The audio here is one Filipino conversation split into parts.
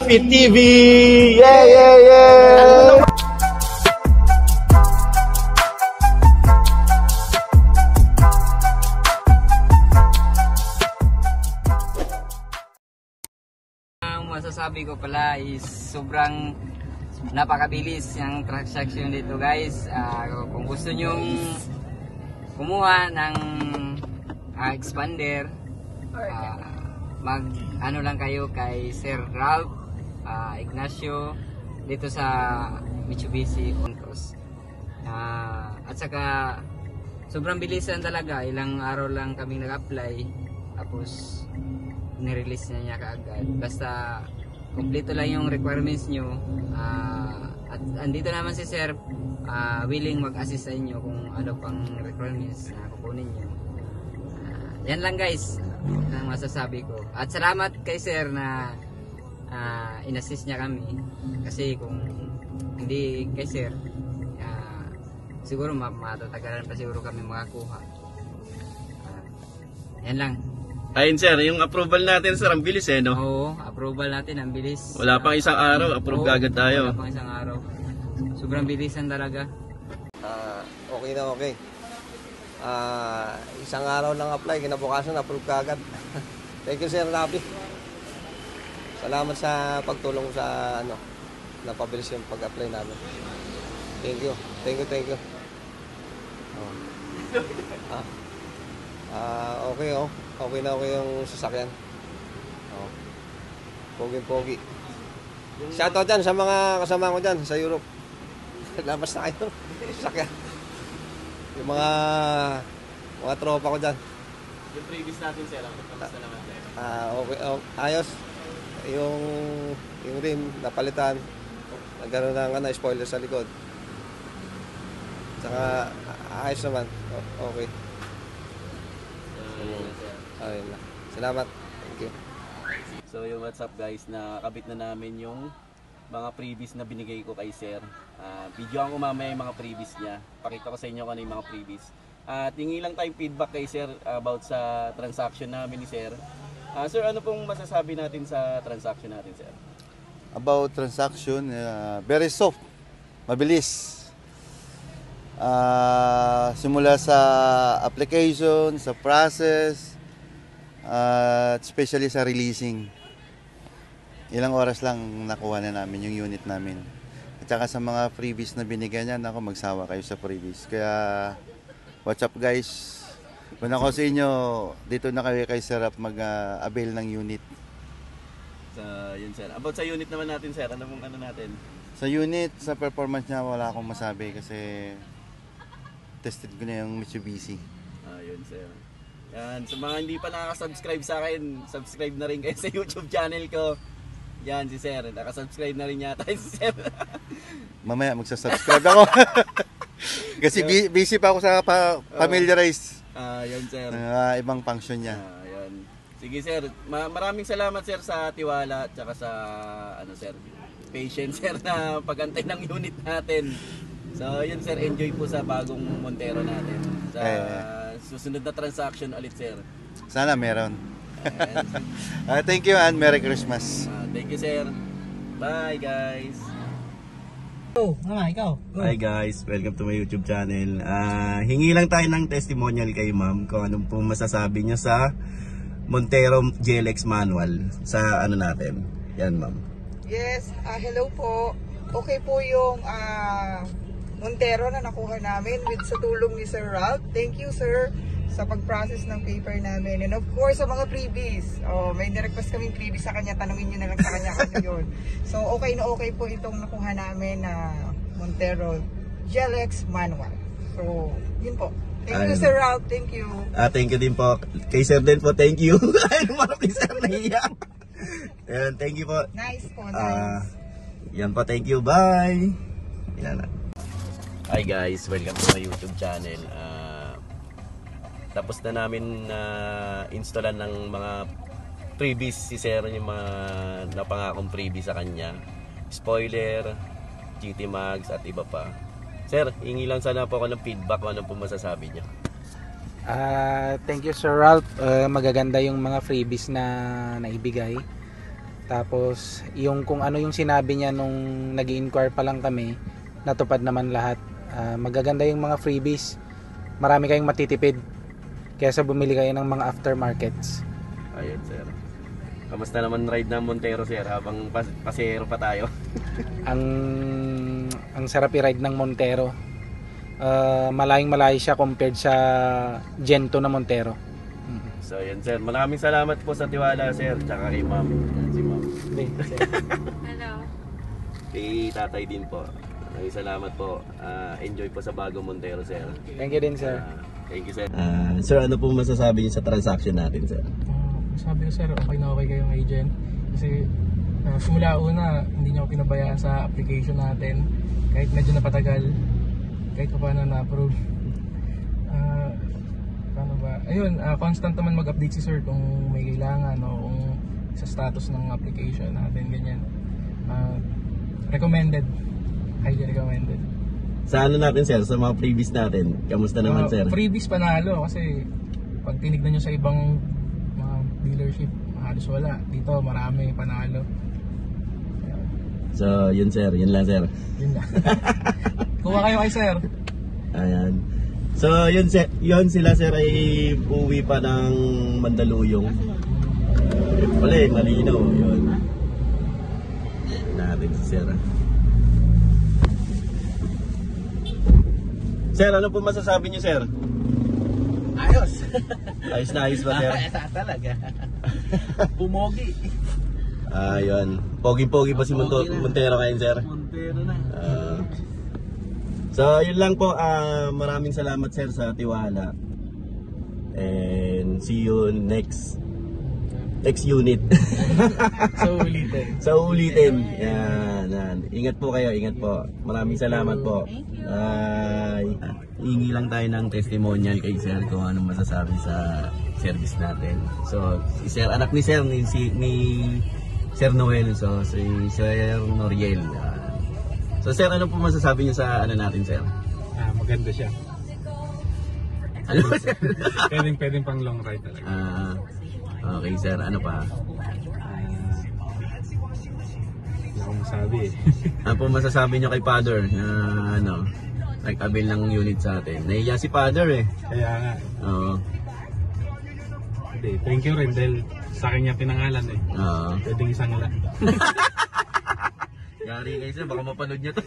Speed TV! Yeah, yeah, yeah! Ang masasabi ko pala is sobrang napakabilis yung transaction dito guys. Kung gusto nyong kumuha ng expander, mag ano lang kayo kay Sir Ralph Ignacio dito sa Mitsubishi On-Cross. At saka sobrang bilisan talaga, ilang araw lang kami nag-apply tapos nirelease na niya kaagad. Basta kompleto lang yung requirements nyo, at andito naman si Sir willing mag-assist sa inyo kung ano pang requirements na kukunin nyo. Yan lang guys ang masasabi ko, at salamat kay Sir na in-assist niya kami, kasi kung hindi kay Sir siguro matatagalan pa siguro kami makakuha. Yan lang. Ayun sir, yung approval natin sir, ang bilis no? Oo, approval natin, ang bilis. Wala pang isang araw, approve agad tayo. Wala pang isang araw. Sobrang bilisan talaga. Okay na okay. Isang araw lang apply, kinabukasan approve agad. Thank you Sir Rafi. Salamat sa pagtulong sa napabilis yung pag-apply namin. Thank you. Thank you. Okay okay na okay yung sasakyan. Pogi. Shoutout dyan sa mga kasama ko dyan sa Europe. Labas na kayo sasakyan. Yung mga tropa ko dyan. Yung previous natin sir, kamusta naman sir? Okay, ayos. Yung rim napalitan. Nagkaroon ng spoiler sa likod. Saka ayos naman. Okay. Ayun na. Salamat. Thank you. So yung what's up guys, nakabit na namin yung mga previous na binigay ko kay sir. Videoan ko mamaya yung mga previous niya. Pakita ko sa inyo kung ano yung mga previous. At hingi lang tayong feedback kay sir about sa transaction namin ni sir. Sir, ano pong masasabi natin sa transaction natin sir? About transaction, very soft, mabilis. Simula sa application, sa process, especially sa releasing. Ilang oras lang nakuha na namin yung unit namin. At saka sa mga freebies na binigyan niya, ako magsawa kayo sa freebies. Kaya, what's up guys? Kung ako sa inyo, dito na kayo kay Sir Ralph mag-avail ng unit. Yun sir. About sa unit naman natin sir, ano mong ano natin? Sa unit, sa performance niya, wala akong masabi kasi tested ko na yung Mitsubishi. Yun sir. Yan, sa mga hindi pa nakaka-subscribe sa akin, subscribe na rin kayo sa YouTube channel ko. Yan si sir, nakasubscribe na rin yata si sir. Mamaya magsasubscribe ako. Kasi busy pa ako sa familiarize. Yan sir. Ibang function niya. Yan. Sige sir, maraming salamat sir sa tiwala at saka sa sir, patience sir na pag-antay ng unit natin. So yun sir, enjoy po sa bagong Montero natin. Sa susunod na transaction ulit sir. Sana meron. Thank you and Merry Christmas. Thank you sir. Bye guys. Ikaw. Hi guys, welcome to my YouTube channel. Hingi lang tayo ng testimonial kay ma'am kung anong po masasabi niya sa Montero GLX manual sa natin. Yan ma'am. Yes, hello po. Okay po yung Montero na nakuha namin with sa tulong ni Sir Ralph. Thank you sir sa pag-process ng paper namin. And of course sa mga freebies. May ni-request kaming freebies sa kanya. Tanungin nyo na lang sa kanya kung yun. So okay na okay po itong nakuha namin na Montero GLX manual. So yun po. Thank you Sir Ralph. Thank you. Thank you din po. Kay Sir din po, thank you. Ay, marami Sir naiyak. Ayan, thank you po. Nice po, nice. Yan po, thank you. Bye. Yan na. Hi guys, welcome to my YouTube channel. Tapos na namin installan ng mga freebies si Sir, yung mga napangakong freebies sa kanya. Spoiler, GT Mags at iba pa. Sir, hingi lang sana po ako ng feedback kung ano po masasabi niyo. Thank you Sir Ralph. Magaganda yung mga freebies na naibigay. Tapos yung kung ano yung sinabi niya nung nag-i-inquire pa lang kami, natupad naman lahat. Magaganda yung mga freebies. Marami kayong matitipid kaysa bumili kayo ng mga aftermarkets. Ayun sir. Kamusta naman ride ng Montero sir habang pasero pa tayo? ang sarap i-ride ng Montero. Malayong-malayo siya compared sa Gen 2 na Montero. So yun sir, maraming salamat po sa tiwala sir, tsaka kay ma'am. Si ma'am. Hello. Kay tatay din po. Maraming salamat po. Enjoy po sa bagong Montero sir. Thank you din, sir. Thank you sir. Sir, ano po masasabi niyo sa transaction natin sir? Sabi ko sir, okay na okay kayong agent. Kasi simula una, hindi niyo ako pinabayaan sa application natin. Kahit medyo napatagal, kahit pa paano na-approve. Paano ba? Ayun, constant naman mag-update si sir kung may kailangan o kung sa status ng application natin, ganyan. Recommended. Highly recommended. Sa ano natin sir, sa mga freebies natin, kamusta naman sir? Freebies panalo kasi pag tinignan nyo sa ibang mga dealership, halos wala. Dito marami panalo. So yun sir, yun lang sir. Yun lang. Kuha kayo kay sir. Ayan. So yun sila sir ay uwi pa ng Mandaluyong. Wala malinaw yun. Natin si sir. Sir, ano po masasabi niyo sir? Ayos. Ayos na ayos ba sir? Talaga. Pumogi. Ayun. Pogi-pogi pa si Montero ngayon sir. Montero na. So yun lang po, maraming salamat sir sa tiwala. And see you next unit. Sa ulitin. Yan. Ingat po kayo, ingat po. Maraming salamat po. Bye. Hingi lang tayo ng testimonial kay sir kung anong masasabi sa service natin. So si sir, anak ni sir ni Sir Noel, so si Sir Noriel. So sir, ano po masasabi niyo sa ano natin sir? Maganda siya. Ano ba sir? Pwedeng pang long ride talaga. Okay sir, ano pa? Hindi ko masabi eh. Ano po masasabi niyo kay Father na ano, nag-avail ng unit sa atin? Nahiya si Father eh. Kaya nga. Oo. Thank you rin dahil sa akin niya pinangalan eh. Oo. Pwedeng isang lang. Yari kayo sir, baka mapanood niyo to.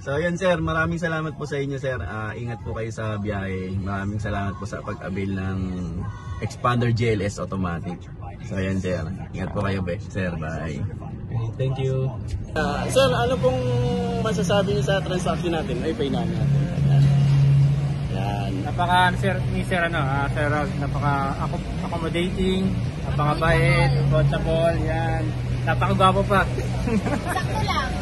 So yun sir, maraming salamat po sa inyo sir. Ingat po kayo sa biyahe. Maraming salamat po sa pag-avail ng Expander GLS Automatic. So yan sir, ingat po kayo sir, bye. Okay, thank you. Sir, ano pong masasabi niyo sa transaction natin? Ay, pay namin natin. Yan. Sir Ralph, accommodating, napakabait, approachable, yan. Napakagwapo pa. Sakto lang.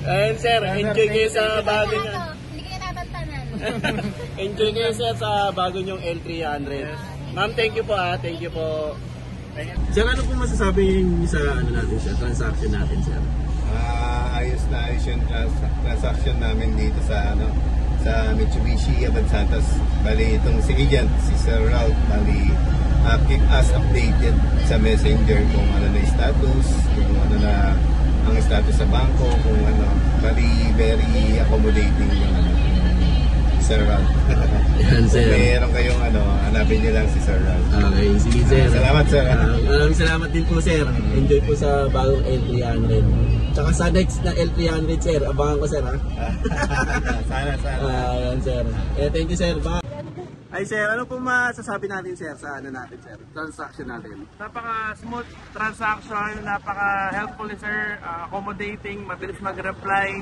Ayun sir, enjoy kayo sa bago niyo. Hindi kayo natantanan. Enjoy kayo sir sa bago niyong L300. Ma'am, thank you po thank you po. Sir, ano po masasabi niyo sa ano natin sir, transaction natin sir? Ayos na ayos yung transaction namin dito sa sa Mitsubishi Avanzatas. Bali itong si agent, si Sir Ralph, bali keep us updated sa messenger kung ano na yung status, kung ano na ang status sa bangko, kung ano. Bali very accommodating yung Sir Ralph. Yan sir. Kung mayroon kayong hanapin niyo lang si Sir Ralph. Okay, sige sir. Salamat sir. Maraming salamat din po sir. Enjoy po sa bagong L300. Tsaka sa next na L300 sir, abangan ko sir ha. Sana. Yan sir. Thank you sir. Bye. Ay sir, ano po masasabi natin sir sa ano natin sir? Transaction natin. Napaka-smooth transaction, napaka-helpful ni sir, accommodating, mabilis mag-reply.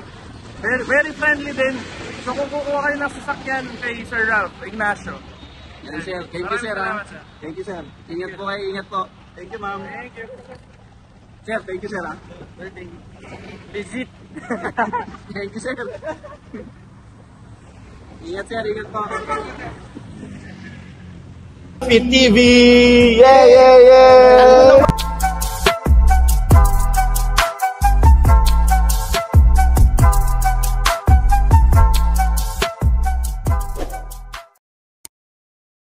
Very friendly din. So kung kukuha kayo ng sasakyan kay Sir Ralph Ignacio. Yan sir. Thank you sir ha. Thank you sir. Ingat po kayo, ingat po. Thank you ma'am. Thank you. Sir, thank you sir ha. Visit. Thank you sir. Ingat sir, ingat po. PTV! Yeah!